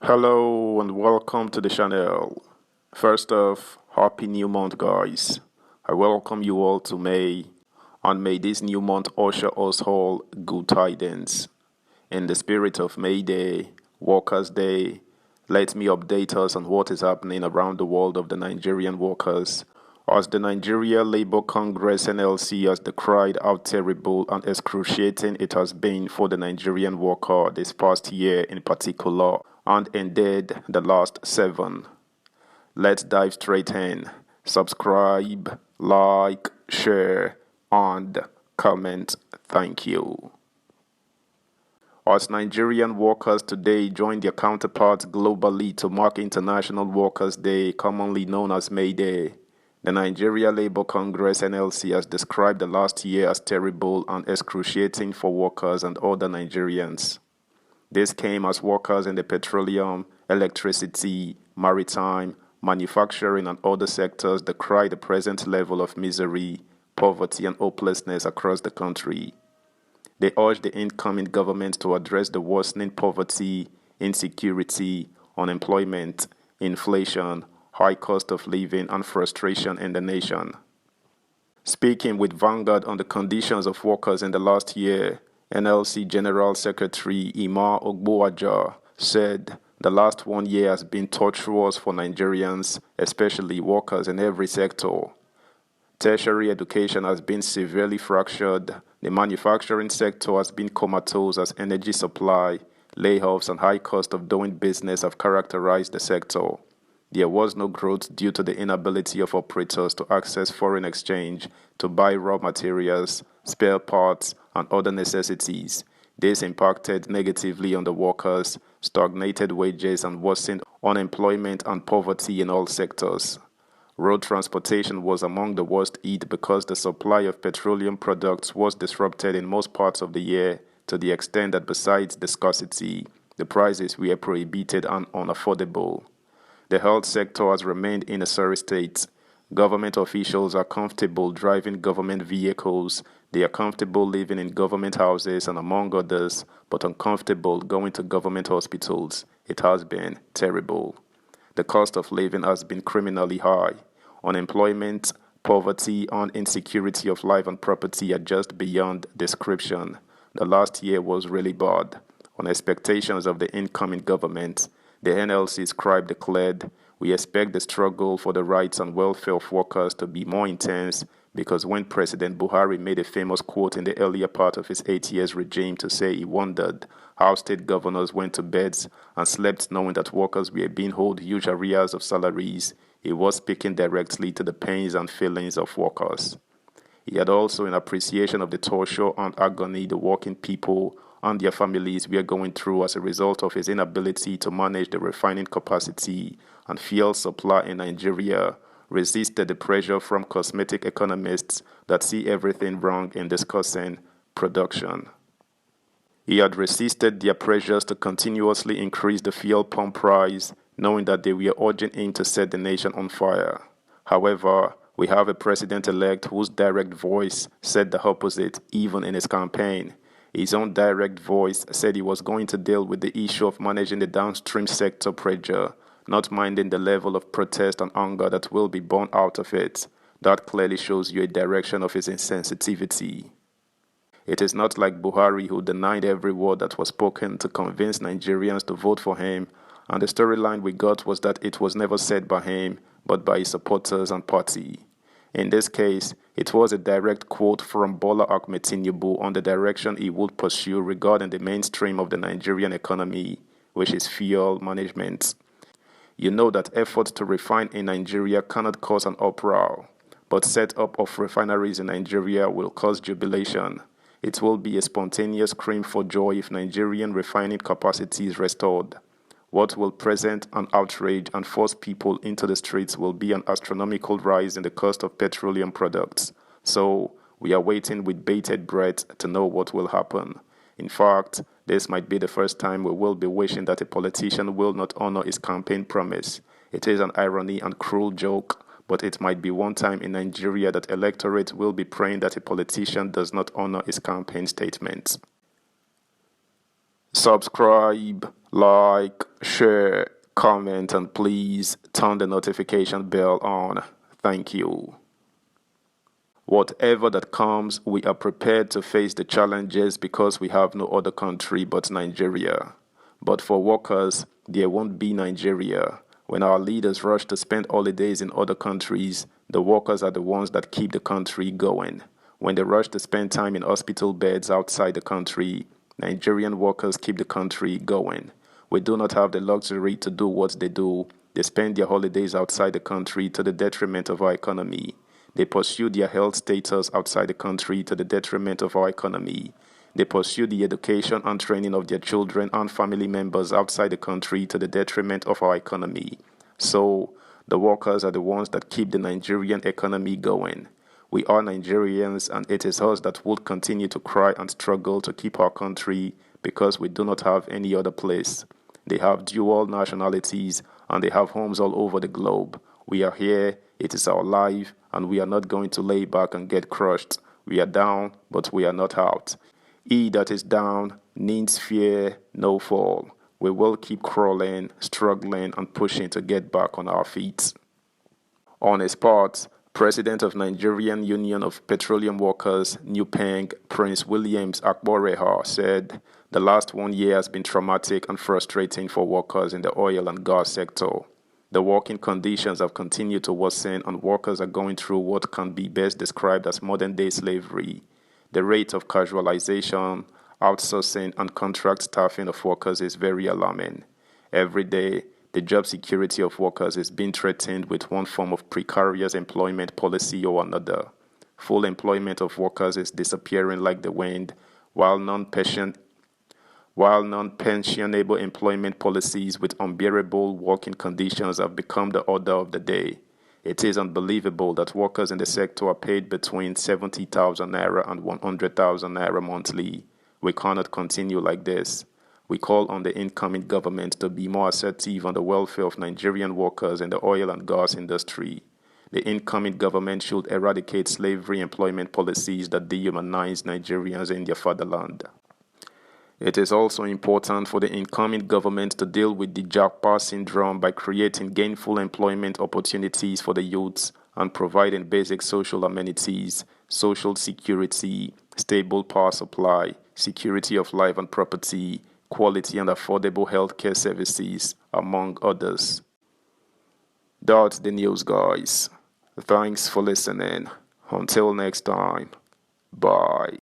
Hello and welcome to the channel. First off, happy new month guys. I welcome you all to May, and may this new month usher us all good tidings. In the spirit of May Day, Workers' Day, let me update us on what is happening around the world of the Nigerian workers. As the Nigeria Labour Congress NLC has decried how terrible and excruciating it has been for the Nigerian worker this past year in particular, and indeed the last 7. Let's dive straight in. Subscribe, like, share, and comment. Thank you. As Nigerian workers today join their counterparts globally to mark International Workers' Day, commonly known as May Day, the Nigeria Labour Congress NLC has described the last year as terrible and excruciating for workers and other Nigerians. This came as workers in the petroleum, electricity, maritime, manufacturing and other sectors decry the present level of misery, poverty and hopelessness across the country. They urge the incoming government to address the worsening poverty, insecurity, unemployment, inflation, high cost of living and frustration in the nation. Speaking with Vanguard on the conditions of workers in the last year, NLC General Secretary Ima Ogbuaja said the last 1 year has been tortuous for Nigerians, especially workers in every sector. Tertiary education has been severely fractured, the manufacturing sector has been comatose as energy supply, layoffs and high cost of doing business have characterized the sector. There was no growth due to the inability of operators to access foreign exchange to buy raw materials, spare parts, and other necessities. This impacted negatively on the workers, stagnated wages, and worsened unemployment and poverty in all sectors. Road transportation was among the worst hit because the supply of petroleum products was disrupted in most parts of the year to the extent that besides the scarcity, the prices were prohibited and unaffordable. The health sector has remained in a sorry state. Government officials are comfortable driving government vehicles, they are comfortable living in government houses and among others, but uncomfortable going to government hospitals. It has been terrible. The cost of living has been criminally high. Unemployment, poverty, and insecurity of life and property are just beyond description. The last year was really bad. On expectations of the incoming government, the NLC scribe declared, "We expect the struggle for the rights and welfare of workers to be more intense because when President Buhari made a famous quote in the earlier part of his 8 years regime to say he wondered how state governors went to beds and slept knowing that workers were being owed huge arrears of salaries, he was speaking directly to the pains and feelings of workers." He had also, in appreciation of the torture and agony the working people and their families were going through as a result of his inability to manage the refining capacity and fuel supply in Nigeria, resisted the pressure from cosmetic economists that see everything wrong in discussing production. He had resisted their pressures to continuously increase the fuel pump price, knowing that they were urging him to set the nation on fire. However, we have a president-elect whose direct voice said the opposite even in his campaign. His own direct voice said he was going to deal with the issue of managing the downstream sector pressure, not minding the level of protest and anger that will be born out of it. That clearly shows you a direction of his insensitivity. It is not like Buhari, who denied every word that was spoken to convince Nigerians to vote for him, and the storyline we got was that it was never said by him, but by his supporters and party. In this case, it was a direct quote from Bola Ahmed Tinubu on the direction he would pursue regarding the mainstream of the Nigerian economy, which is fuel management. You know that efforts to refine in Nigeria cannot cause an uproar, but set up of refineries in Nigeria will cause jubilation. It will be a spontaneous scream for joy if Nigerian refining capacity is restored. What will present an outrage and force people into the streets will be an astronomical rise in the cost of petroleum products. So, we are waiting with bated breath to know what will happen. In fact, this might be the first time we will be wishing that a politician will not honor his campaign promise. It is an irony and cruel joke, but it might be one time in Nigeria that electorate will be praying that a politician does not honor his campaign statements. Subscribe, like, share, comment, and please turn the notification bell on. Thank you. Whatever that comes, we are prepared to face the challenges because we have no other country but Nigeria. But for workers, there won't be Nigeria. When our leaders rush to spend holidays in other countries, the workers are the ones that keep the country going. When they rush to spend time in hospital beds outside the country, Nigerian workers keep the country going. We do not have the luxury to do what they do. They spend their holidays outside the country to the detriment of our economy. They pursue their health status outside the country to the detriment of our economy. They pursue the education and training of their children and family members outside the country to the detriment of our economy. So, the workers are the ones that keep the Nigerian economy going. We are Nigerians, and it is us that would continue to cry and struggle to keep our country because we do not have any other place. They have dual nationalities, and they have homes all over the globe. We are here, it is our life, and we are not going to lay back and get crushed. We are down, but we are not out. He that is down needs fear no fall. We will keep crawling, struggling, and pushing to get back on our feet. On his part, President of Nigerian Union of Petroleum Workers, NUPENG, Prince Williams Akboreha, said, "The last 1 year has been traumatic and frustrating for workers in the oil and gas sector. The working conditions have continued to worsen and workers are going through what can be best described as modern-day slavery. The rate of casualization, outsourcing, and contract staffing of workers is very alarming. Every day, the job security of workers is being threatened with one form of precarious employment policy or another. Full employment of workers is disappearing like the wind, while non-pensionable employment policies with unbearable working conditions have become the order of the day. It is unbelievable that workers in the sector are paid between 70,000 naira and 100,000 naira monthly. We cannot continue like this. We call on the incoming government to be more assertive on the welfare of Nigerian workers in the oil and gas industry. The incoming government should eradicate slavery employment policies that dehumanize Nigerians in their fatherland. It is also important for the incoming government to deal with the Japa syndrome by creating gainful employment opportunities for the youths and providing basic social amenities, social security, stable power supply, security of life and property, quality and affordable healthcare services, among others. That's the news, guys. Thanks for listening. Until next time, bye.